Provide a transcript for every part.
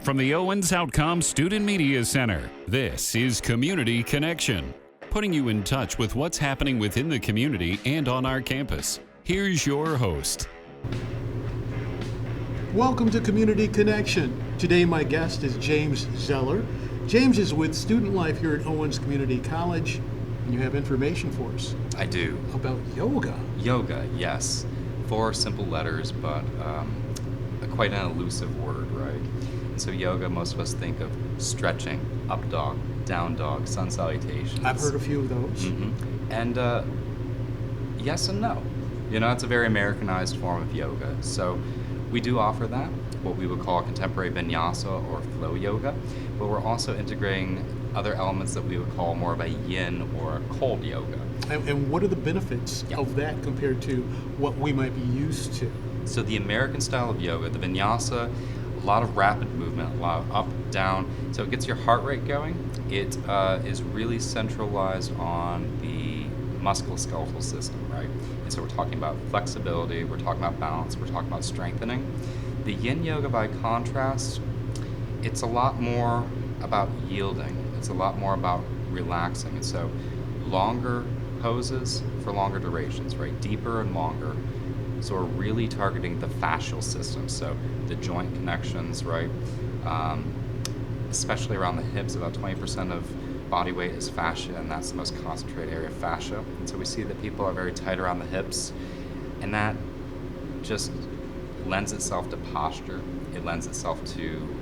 From the Owens Outcome Student Media Center, this is Community Connection, putting you in touch with what's happening within the community and on our campus. Here's your host. Welcome to Community Connection. Today my guest is James Zeller. James is with Student Life here at Owens Community College, and you have information for us. I do. About yoga. Yoga, yes. 4 simple letters, but quite an elusive word, right? And so yoga, most of us think of stretching, up dog, down dog, sun salutations. I've heard a few of those. Mm-hmm. And yes and no. You know, it's a very Americanized form of yoga. So we do offer that, what we would call contemporary vinyasa or flow yoga, but we're also integrating other elements that we would call more of a yin or a cold yoga. And what are the benefits of that compared to what we might be used to? So the American style of yoga, the vinyasa, a lot of rapid movement, a lot of up, down, so it gets your heart rate going. It is really centralized on the musculoskeletal system, right? And so we're talking about flexibility, we're talking about balance, we're talking about strengthening. The yin yoga, by contrast, it's a lot more about yielding. It's a lot more about relaxing. And so longer poses for longer durations, right? Deeper and longer. So we're really targeting the fascial system, so the joint connections, right? Especially around the hips, about 20% of body weight is fascia, and that's the most concentrated area of fascia. And so we see that people are very tight around the hips, and that just lends itself to posture. It lends itself to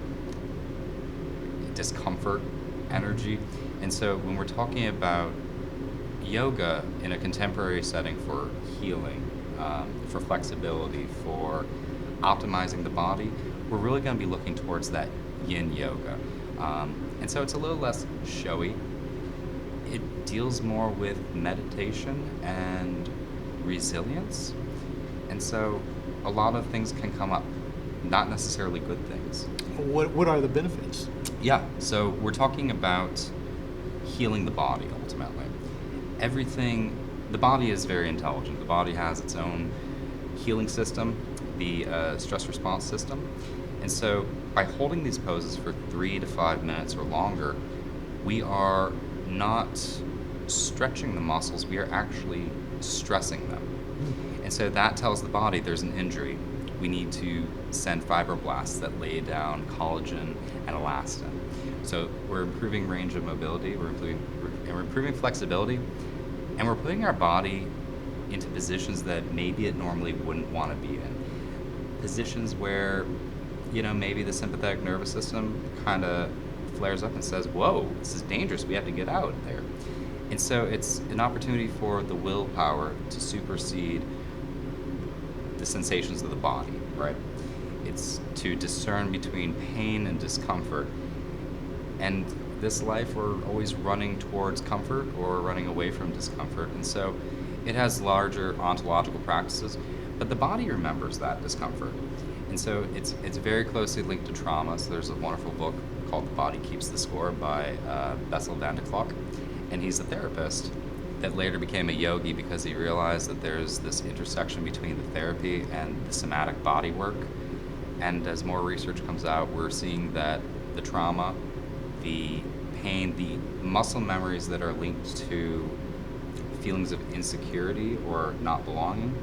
discomfort, energy. And so when we're talking about yoga in a contemporary setting for healing, for flexibility, for optimizing the body, we're really going to be looking towards that yin yoga. And so it's a little less showy. It deals more with meditation and resilience. And so a lot of things can come up, not necessarily good things. What are the benefits? Yeah, so we're talking about healing the body ultimately. The body is very intelligent. The body has its own healing system, the stress response system. And so by holding these poses for 3 to 5 minutes or longer, we are not stretching the muscles, we are actually stressing them. And so that tells the body there's an injury. We need to send fibroblasts that lay down collagen and elastin. So we're improving range of mobility, we're improving flexibility, and we're putting our body into positions that maybe it normally wouldn't want to be in. Positions where, maybe the sympathetic nervous system kind of flares up and says, whoa, this is dangerous, we have to get out there. And so it's an opportunity for the willpower to supersede the sensations of the body, right? It's to discern between pain and discomfort. And this life, we're always running towards comfort or running away from discomfort. And so it has larger ontological practices, but the body remembers that discomfort. And so it's very closely linked to trauma. So there's a wonderful book called The Body Keeps the Score by Bessel van de Klok. And he's a therapist that later became a yogi because he realized that there's this intersection between the therapy and the somatic body work. And as more research comes out, we're seeing that the trauma, the pain, the muscle memories that are linked to feelings of insecurity or not belonging,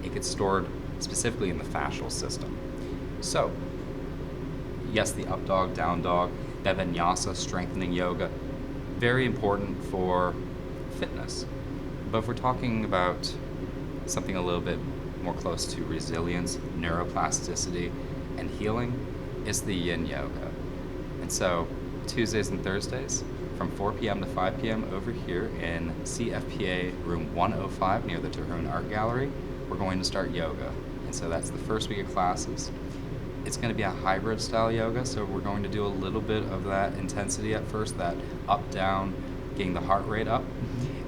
it gets stored specifically in the fascial system. So, yes, the up dog, down dog, that vinyasa, strengthening yoga, very important for fitness. But if we're talking about something a little bit more close to resilience, neuroplasticity, and healing, it's the yin yoga. And so Tuesdays and Thursdays from 4 p.m. to 5 p.m. over here in CFPA room 105 near the Terhune Art Gallery, we're going to start yoga. And so that's the first week of classes. It's going to be a hybrid style yoga, so we're going to do a little bit of that intensity at first, that up, down, getting the heart rate up.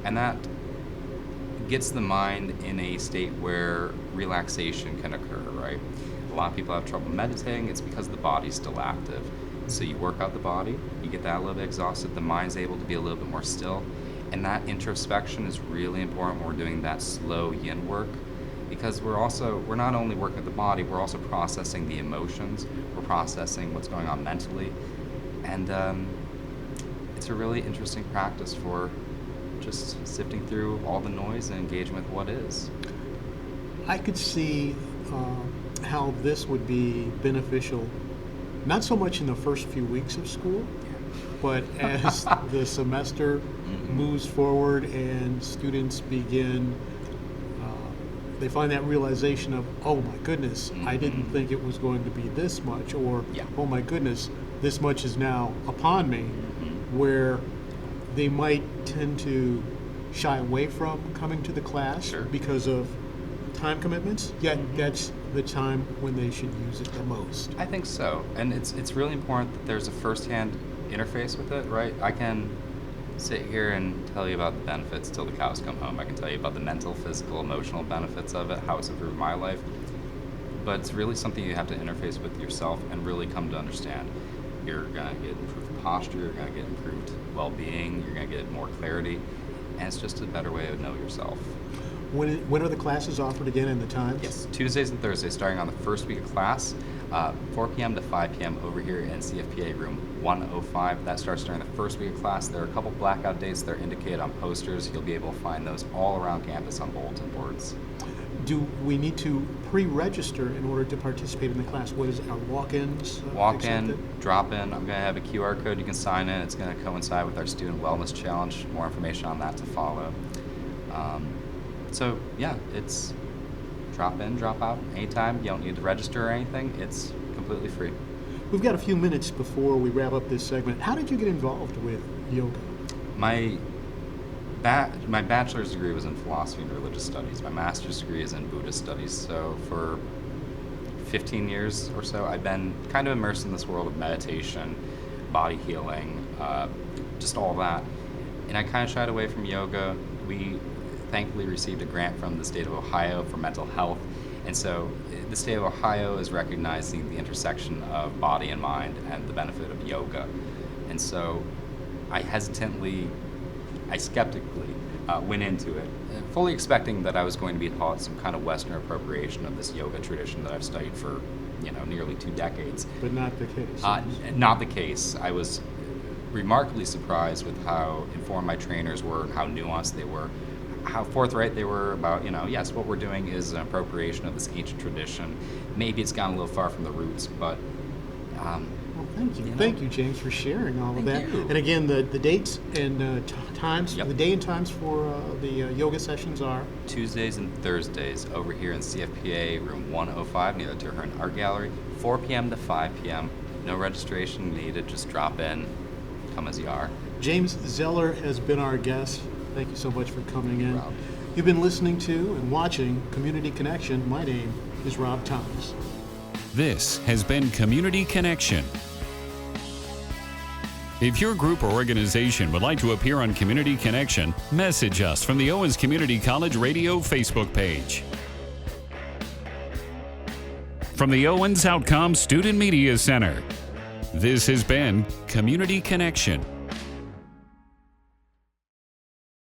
And that gets the mind in a state where relaxation can occur, right? A lot of people have trouble meditating. It's because the body's still active. So you work out the body, you get that a little bit exhausted, the mind's able to be a little bit more still. And that introspection is really important when we're doing that slow yin work, because we're not only working with the body, we're also processing the emotions, we're processing what's going on mentally, and it's a really interesting practice for just sifting through all the noise and engaging with what is. I could see how this would be beneficial, not so much in the first few weeks of school, but as the semester moves forward and students begin, they find that realization of, oh my goodness, I didn't think it was going to be this much, or oh my goodness, this much is now upon me, where they might tend to shy away from coming to the class because of time commitments, yet that's the time when they should use it the most. I think so, and it's really important that there's a first-hand interface with it, right? I can sit here and tell you about the benefits till the cows come home. I can tell you about the mental, physical, emotional benefits of it, how it's improved my life, but it's really something you have to interface with yourself and really come to understand. You're gonna get improved posture, you're gonna get improved well-being, you're gonna get more clarity, and it's just a better way to know yourself. When are the classes offered again and the times? Yes, Tuesdays and Thursdays, starting on the first week of class, 4 p.m. to 5 p.m. over here in CFPA room 105. That starts during the first week of class. There are a couple blackout dates that are indicated on posters. You'll be able to find those all around campus on bulletin boards. Do we need to pre-register in order to participate in the class? What is it, our walk-ins? Walk-in, drop-in. I'm going to have a QR code you can sign in. It's going to coincide with our Student Wellness Challenge. More information on that to follow. So yeah, it's drop in, drop out, anytime. You don't need to register or anything. It's completely free. We've got a few minutes before we wrap up this segment. How did you get involved with yoga? My bachelor's degree was in philosophy and religious studies. My master's degree is in Buddhist studies. So for 15 years or so, I've been kind of immersed in this world of meditation, body healing, just all that. And I kind of shied away from yoga. We thankfully received a grant from the state of Ohio for mental health. And so the state of Ohio is recognizing the intersection of body and mind and the benefit of yoga. And so I skeptically went into it, fully expecting that I was going to be taught some kind of Western appropriation of this yoga tradition that I've studied for, nearly 2 decades. But not the case. Not the case. I was remarkably surprised with how informed my trainers were and how nuanced they were, how forthright they were about, yes, what we're doing is an appropriation of this ancient tradition. Maybe it's gone a little far from the roots, but well, thank you. Thank you, James, for sharing all of that. You. And again, the dates and times, the day and times for the yoga sessions are? Tuesdays and Thursdays over here in CFPA room 105 near the Turner Art Gallery, 4 p.m. to 5 p.m. No registration needed, just drop in, come as you are. James Zeller has been our guest. Thank you so much for coming in. Rob. You've been listening to and watching Community Connection. My name is Rob Thomas. This has been Community Connection. If your group or organization would like to appear on Community Connection, message us from the Owens Community College Radio Facebook page. From the Owens Outcome Student Media Center, this has been Community Connection.